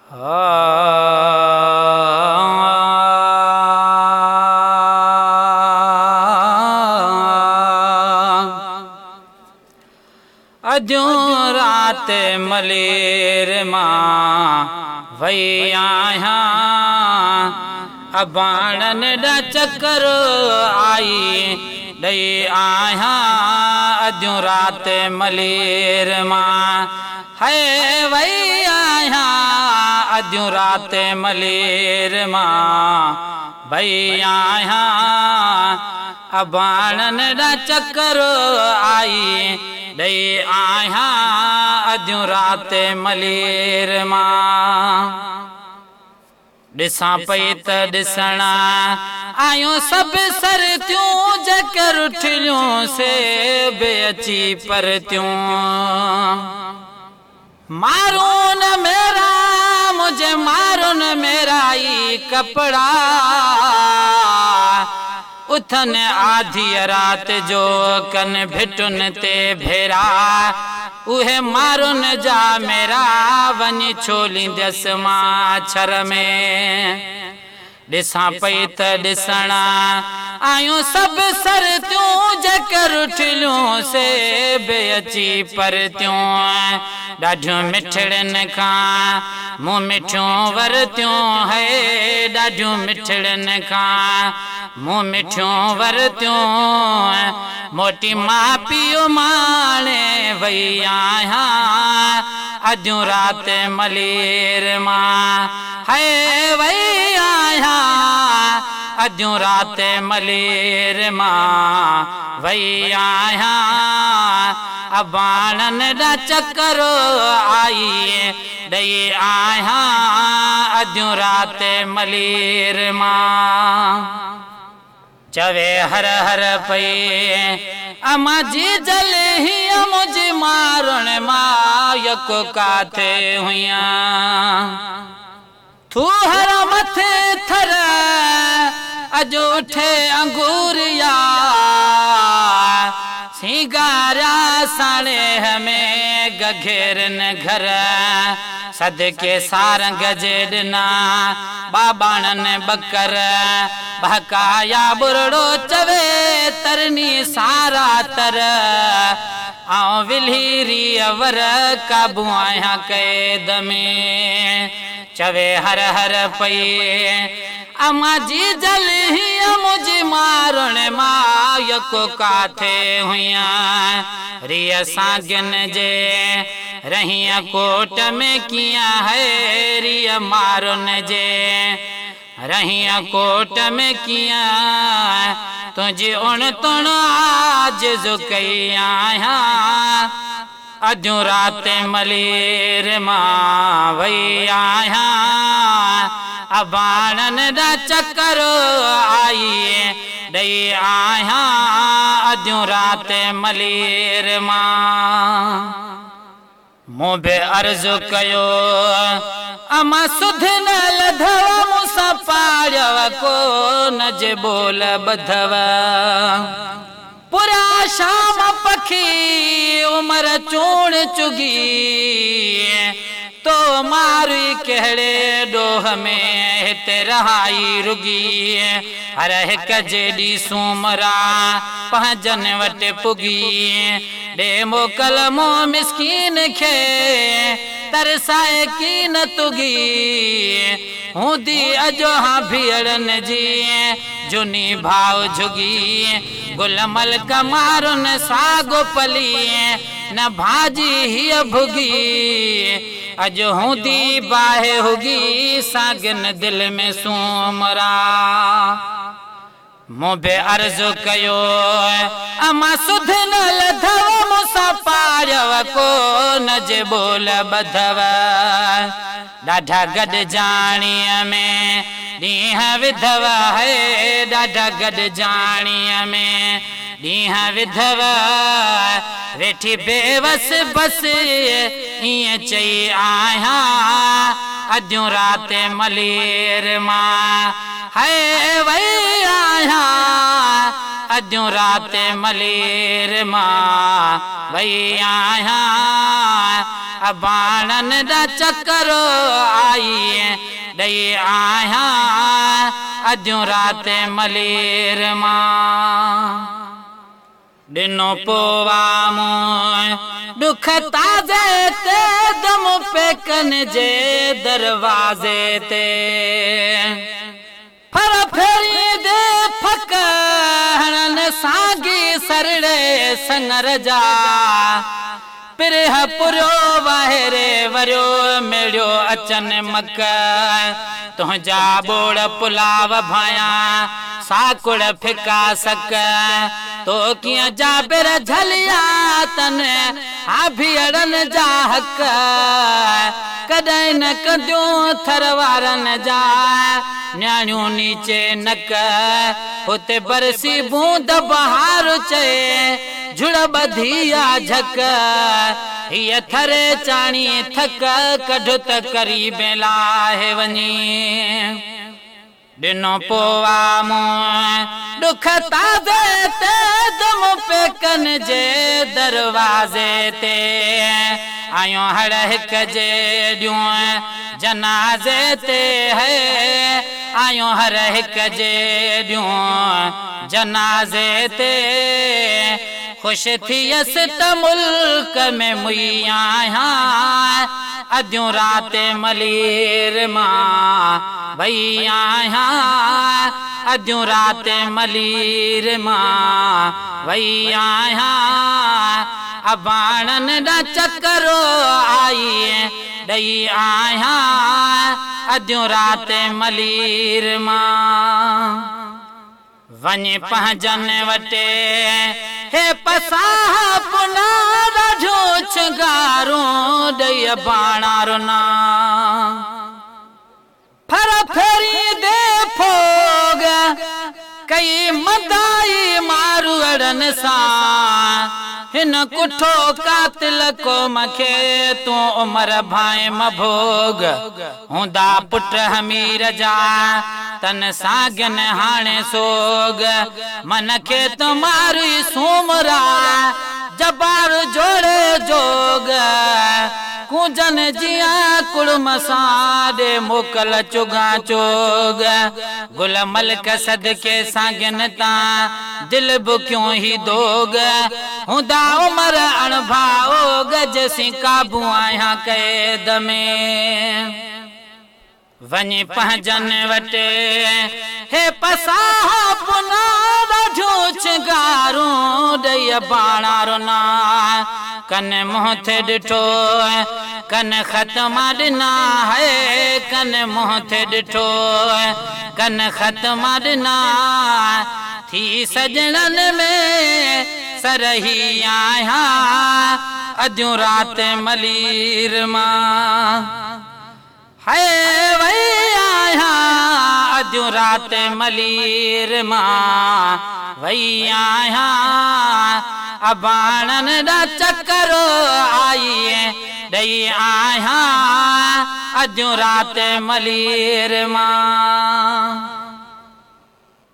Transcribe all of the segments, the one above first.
अजूं रात मलेर मां वई आहियां, अबाणन ॾा चकर आई ॾई आहियां। अजूं रात मलेर मां है वई आहियां, अजूं रात मलेर मां वई आहियां। अबाणन ॾा चकर आई ॾई आहियां, अजूं रात मलेर मां। ॾिसां पई त ॾिसण आयूं सभु सरतियूं, जेकर उठलियूं से बे अची परतियूं। मारून मेरा मुझे मारून मेरा ई कपड़ा, उथन आधी रात जो कन भिटुन ते भेरा। उहे मारून जा मेरा वञी छोलींदस मां छर में। ॾिसां पई त ॾिसण आयूं सभु सरतियूं, जेकर उठलियूं से बे अची परतियूं। ॾाढियूं मिठड़नि खां मूं मिठियूं वरतियूं है, ॾाढियूं मिठड़नि खां मूं मिठियूं वरतियूं। मोटी मां पीउ माणे वई आहियां, अजूं रात मलेर मां है वई आहियां। अजूं रात मलेर मां वई आहियां, अबाणन ॾा चकर आई ॾई आहियां। अजूं रात मलेर मां चवे हर हर पई अमा जी जल हीअ मुझी मारण मां यको काथे हुयां। तू हर मथे थर अजो उठे अंगूरिया, सिंगारा साणे हमें गघेरन घर। सदके सारंग जे ॾिना बाबाणन बकर, भकाया बुरड़ो चवे तरनी सारा तर। आऊं विल्हीरी अवर काबू आहियां कैद में, चवे हर हर पई अमा जी जल हीअ मुझी मारण मां यको काथे हुयां। रिय सागिन जे रहिया कोट में कियां है, रिय मारुन जे रहिया कोट में कियां। तुझी उण तुण आज जो कई आहियां, अजूं रात मलेर मां वई आहियां। अबाणन ॾा चकर आई ॾई आहियां, अजूं रात मलेर मां। मूं बि अर्ज़ु कयो अमा सुध न लधव, मूंसां पाड़व कोन जे बोल ॿधव। पुरा शाम पखी उमर चूण चुगी, तो मारी कहिड़े ॾोह में हिते रहाई रुगी। हर हिक जेॾी सूमरा पंहिंजन वटि पुगी, ॾे मोकल मूं मिसकीन खे तरसाए कीन तुगी। हूंदी अॼोहां भीड़न जी जुनी भाव झुगी, गुलमल कमारुन सागो पली न भाजी हीअ भुगी। अॼु हूंदी बाहि हुगी सागिन दिल में सूमरा। मूं बि अर्ज़ु कयो अमा सुध न लधव, मूंसां पाड़व कोन जे बोल ॿधव। ॾाढा गॾ जाणीअ में ॾींहं विधव है, ॾाढा गॾ जाणीअ में ॾींहं विधव। वेठी बेवस बस ईअं चई आहियां, अजूं रात मलेर मां है वई आहियां। अजूं रात मलेर मां वई आहियां, अबाणन ॾा चकर आई ॾई आहियां अॼु राति मलीर मां ॾिनो पोवा मूं दुख ताज़े ते दम पेकन जे दरवाज़े ते फर फेरी दे फक हणन सागी सरड़े संगर जा पिरह पुरो वाहिरे वरियो मेड़ियो अचन मक तुंहिंजा बोड़ पुलाव भाया साकुड़ फिका सक तो किया जाबिर झलिया तन हाभियड़न जा हक कॾहिं न कदियूं थरवारन जा न्याणियूं नीचे नक हुते बरसी बूंद बहार चए झुड़ बधिया झक हीअ थरे चाणी थक कढ त करी बेलाहे वञी ॾिनो पोवा मूं दुख ताज़े ते दम पेकन जे दरवाज़े ते आयो हड़ हिक जे ॾियूं जनाज़े ते है आयो हर हिक जे ॾियूं जनाज़े ते खुश थियसि त मुल्क में मुई आहियां अॼु राति मलीर मां वई आहियां अॼु राति मलीर मां वई आहियां अबाणन ॾा चकरो आई ॾई आहियां अॼु राति मलीर मां वञ पंहिंजन वटे हे पसाह पुनार ढोच गारो ॾई बाणारो ना फर फेरी दे फोग कई मदाई मारू अड़न सां हिन कुठो कातिल को मखे तू उमर भाई मभोग हुंदा पुट हमीर जा तन सागन हाणे सोग मन के तुम्हारी सूमरा जबार जोड़े जोग कुंजन जिया कुड़म साडे मोकल चुगा चोग गुल मलक सदके सागन ता दिल बुक्यों ही दोग हुंदा उमर अणभाओ गज सी काबू आया कैद में वञ पंहिंजन वटे हे पसाह पुनार ढोच गारो ॾई बाणारो ना कन मुंह थे ॾिठो कन ख़त्मा ॾिना है कन मुंह थे ॾिठो कन ख़त्मा ॾिना थी सजणन में सरही आहियां अॼु राति मलीर मां है वही आहियां अॼु राति मलीर मां वही आहियां अबाणन ॾा चकरो आई ॾई आहियां अॼु राति मलीर मां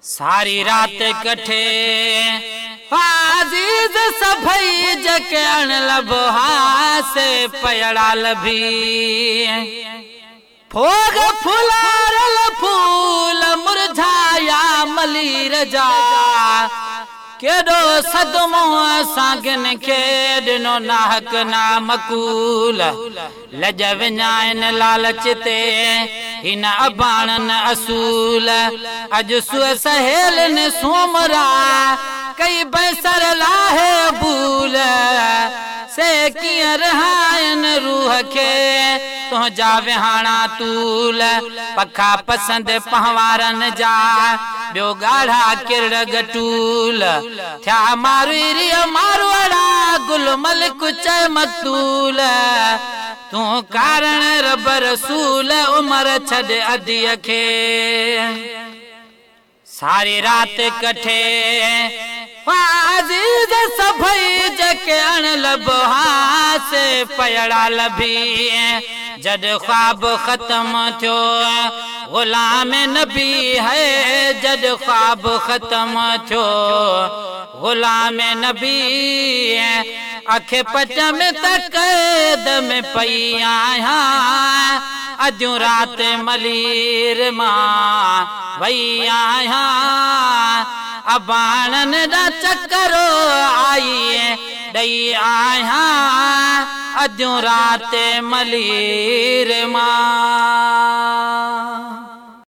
सारी रात कठे आज़ीज़ सभई जके अण लबहा से पयड़ा लभी फोग फुलारल फूल मुरझाया मलीर जा केडो सदमो सागन के ॾिनो नाहक ना मकूल लज विञाइन लालच ते हिन अबाणन असूल अॼु सुअ सहेलन सूमरा कई बैसर लाहे भूल से कीअं रहायन रूह के तुंहिंजा विहाणा तूल पखा पसंद पहवारन जा ॿियो ॻाढ़ा किरड़ गटूल थिया मारू मारवाड़ा गुल मलिक चय मतूल तूं कारण रब रसूल उमर छॾ अदीअ खे सारी रात कठे आज़ीज़ सभई जके अण लबहा से पयड़ा लभी जद ख्वाब खत्म थियो गुलाम नबी है जद ख्वाब खत्म थियो गुलाम नबी अखे पच में तकैद में पई आहियां अजू रात मलीर मां वई आहियां अबाणन दा चक्करो आई ॾई आहियां अजू रात मलीर मां